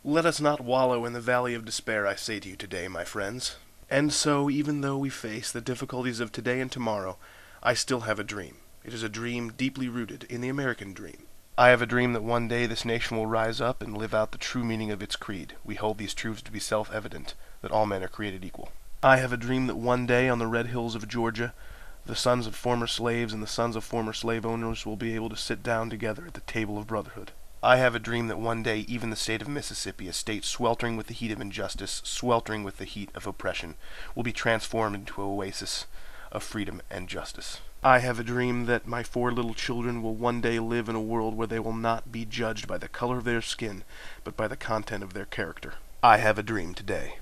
Let us not wallow in the valley of despair, I say to you today, my friends. And so, even though we face the difficulties of today and tomorrow, I still have a dream. It is a dream deeply rooted in the American dream. I have a dream that one day this nation will rise up and live out the true meaning of its creed. We hold these truths to be self-evident, that all men are created equal. I have a dream that one day on the red hills of Georgia, the sons of former slaves and the sons of former slave owners will be able to sit down together at the table of brotherhood. I have a dream that one day even the state of Mississippi, a state sweltering with the heat of injustice, sweltering with the heat of oppression, will be transformed into an oasis of freedom and justice. I have a dream that my 4 little children will one day live in a world where they will not be judged by the color of their skin, but by the content of their character. I have a dream today.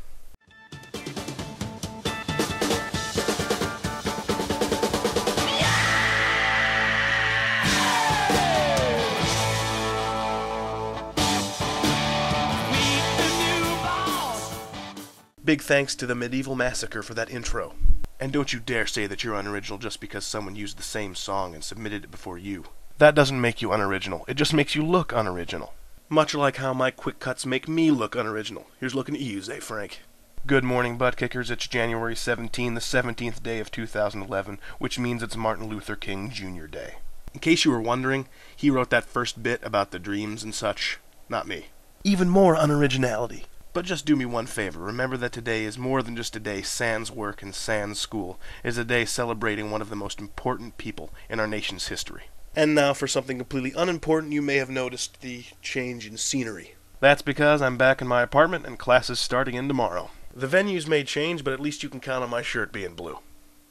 Big thanks to the Medieval Massacre for that intro. And don't you dare say that you're unoriginal just because someone used the same song and submitted it before you. That doesn't make you unoriginal, it just makes you look unoriginal. Much like how my quick cuts make me look unoriginal. Here's looking at you, Zay Frank. Good morning, butt kickers. It's January 17, the 17th day of 2011, which means it's Martin Luther King Jr. Day. In case you were wondering, he wrote that first bit about the dreams and such. Not me. Even more unoriginality. But just do me one favor, remember that today is more than just a day sans work and sans school. It is a day celebrating one of the most important people in our nation's history. And now for something completely unimportant, you may have noticed the change in scenery. That's because I'm back in my apartment and class is starting in tomorrow. The venues may change, but at least you can count on my shirt being blue.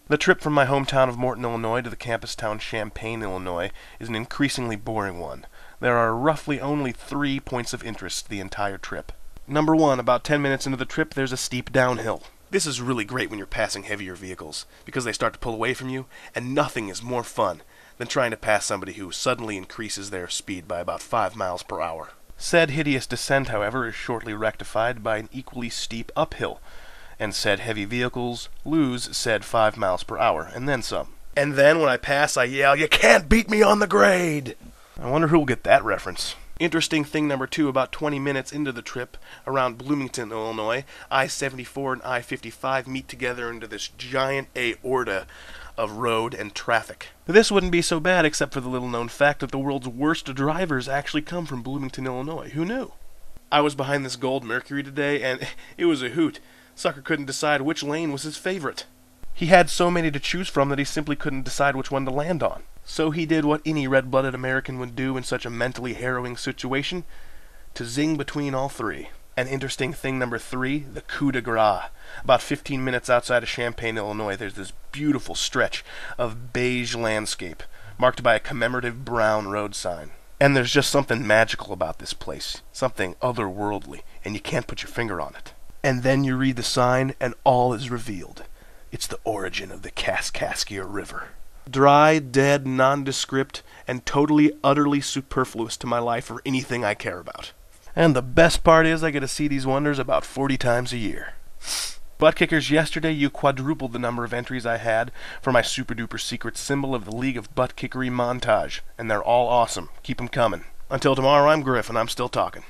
The trip from my hometown of Morton, Illinois to the campus town Champaign, Illinois is an increasingly boring one. There are roughly only 3 points of interest the entire trip. Number 1, about 10 minutes into the trip, there's a steep downhill. This is really great when you're passing heavier vehicles, because they start to pull away from you, and nothing is more fun than trying to pass somebody who suddenly increases their speed by about 5 miles per hour. Said hideous descent, however, is shortly rectified by an equally steep uphill, and said heavy vehicles lose said 5 miles per hour, and then some. And then when I pass, I yell, "You can't beat me on the grade!" I wonder who'll get that reference. Interesting thing number 2, about 20 minutes into the trip, around Bloomington, Illinois, I-74 and I-55 meet together into this giant aorta of road and traffic. This wouldn't be so bad except for the little-known fact that the world's worst drivers actually come from Bloomington, Illinois. Who knew? I was behind this gold Mercury today, and it was a hoot. Sucker couldn't decide which lane was his favorite. He had so many to choose from that he simply couldn't decide which one to land on. So he did what any red-blooded American would do in such a mentally harrowing situation, to zing between all 3. And interesting thing number 3, the coup de grace. About 15 minutes outside of Champaign, Illinois, there's this beautiful stretch of beige landscape, marked by a commemorative brown road sign. And there's just something magical about this place, something otherworldly, and you can't put your finger on it. And then you read the sign, and all is revealed. It's the origin of the Kaskaskia River. Dry, dead, nondescript, and totally, utterly superfluous to my life or anything I care about. And the best part is I get to see these wonders about 40 times a year. Butt kickers, yesterday you quadrupled the number of entries I had for my super-duper secret symbol of the League of Butt Kickery Montage, and they're all awesome. Keep them coming. Until tomorrow, I'm Griff, and I'm still talking.